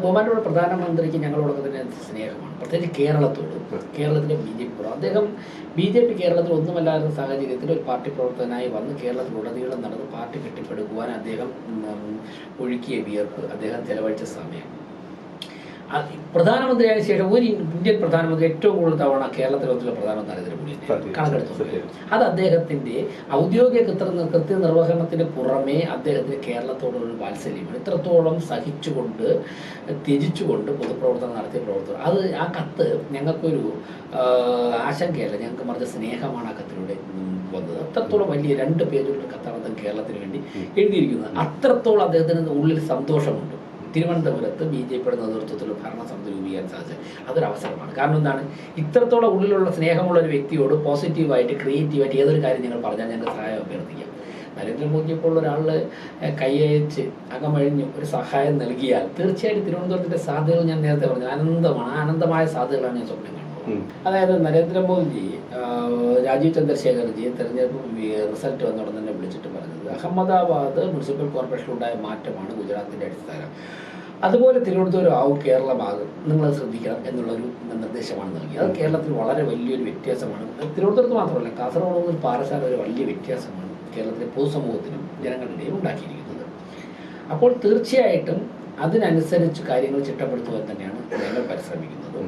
ബഹുമാനോട് പ്രധാനമന്ത്രിക്ക് ഞങ്ങളോടൊക്കെ തന്നെ സ്നേഹമാണ്, പ്രത്യേകിച്ച് കേരളത്തോട്. കേരളത്തിലെ BJP അദ്ദേഹം BJP കേരളത്തിൽ ഒന്നുമല്ലാത്ത സാഹചര്യത്തിൽ ഒരു പാർട്ടി പ്രവർത്തകനായി വന്ന് കേരളത്തിലുടനീളം നടന്ന് പാർട്ടി കെട്ടിപ്പടുക്കുവാൻ അദ്ദേഹം ഒഴുക്കിയ വിയർപ്പ്, അദ്ദേഹം ചെലവഴിച്ച സമയം. പ്രധാനമന്ത്രിയായ ശേഷം ഒരു ഇന്ത്യൻ പ്രധാനമന്ത്രി ഏറ്റവും കൂടുതൽ തവണ കേരളത്തിൽ വന്നിട്ടുള്ള പ്രധാനമന്ത്രി നരേന്ദ്രമോദി കണക്കെടുത്തു. അത് അദ്ദേഹത്തിന്റെ ഔദ്യോഗിക കൃത്യനിർവഹണത്തിന് പുറമേ അദ്ദേഹത്തിന് കേരളത്തോടുള്ള വാത്സല്യമാണ്. ഇത്രത്തോളം സഹിച്ചുകൊണ്ട് ത്യജിച്ചുകൊണ്ട് പൊതുപ്രവർത്തനം നടത്തിയ പ്രവർത്തകർ. അത് ആ കത്ത് ഞങ്ങൾക്കൊരു ആശങ്കയല്ല, ഞങ്ങൾക്ക് മറിച്ച് സ്നേഹമാണ് ആ കത്തിലൂടെ വന്നത്. അത്രത്തോളം വലിയ 2 പേജുകളുടെ കത്താണ് അദ്ദേഹം കേരളത്തിന് വേണ്ടി എഴുതിയിരിക്കുന്നത്. അത്രത്തോളം അദ്ദേഹത്തിന് ഉള്ളിൽ സന്തോഷമുണ്ട്. തിരുവനന്തപുരത്ത് BJPയുടെ നേതൃത്വത്തിൽ ഭരണസമിതി രൂപീകരിക്കാൻ സാധിച്ചത് അതൊരു അവസരമാണ്. കാരണം എന്താണ്, ഇത്രത്തോളം ഉള്ളിലുള്ള സ്നേഹമുള്ള ഒരു വ്യക്തിയോട് പോസിറ്റീവായിട്ട് ക്രിയേറ്റീവായിട്ട് ഏതൊരു കാര്യം ഞങ്ങൾ പറഞ്ഞാൽ ഞങ്ങൾക്ക് സഹായം അഭ്യർത്ഥിക്കാം. നരേന്ദ്രമോദിയെ പോലുള്ള ഒരാൾ കൈയച്ച് അകമഴിഞ്ഞ് ഒരു സഹായം നൽകിയാൽ തീർച്ചയായിട്ടും തിരുവനന്തപുരത്തിൻ്റെ സാധ്യതകൾ ഞാൻ നേരത്തെ പറഞ്ഞു അനന്തമാണ്. അനന്തമായ സാധ്യതകളാണ് ഞാൻ സ്വപ്നം കാണുന്നത്. അതായത് നരേന്ദ്രമോദി രാജീവ് ചന്ദ്രശേഖർജിയെ തെരഞ്ഞെടുപ്പ് റിസൾട്ട് വന്ന ഉടൻ തന്നെ വിളിച്ചിട്ട് പറഞ്ഞത് അഹമ്മദാബാദ് മുനിസിപ്പൽ കോർപ്പറേഷനിലുണ്ടായ മാറ്റമാണ് ഗുജറാത്തിൻ്റെ അടിസ്ഥാനം, അതുപോലെ തിരുവനന്തപുരം ആവും കേരളമാകും, നിങ്ങളത് ശ്രദ്ധിക്കണം എന്നുള്ളൊരു നിർദ്ദേശമാണ് നൽകിയത്. അത് കേരളത്തിൽ വളരെ വലിയൊരു വ്യത്യാസമാണ്. തിരുവനന്തപുരത്ത് മാത്രമല്ല, കാസർഗോഡ് മുതൽ പാലക്കാട് വരെ വലിയ വ്യത്യാസമാണ് കേരളത്തിലെ പൊതുസമൂഹത്തിനും ജനങ്ങളുടെയും ഉണ്ടാക്കിയിരിക്കുന്നത്. അപ്പോൾ തീർച്ചയായിട്ടും അതിനനുസരിച്ച് കാര്യങ്ങൾ ചിട്ടപ്പെടുത്തുവാൻ തന്നെയാണ് ഞങ്ങൾ പരിശ്രമിക്കുന്നത്.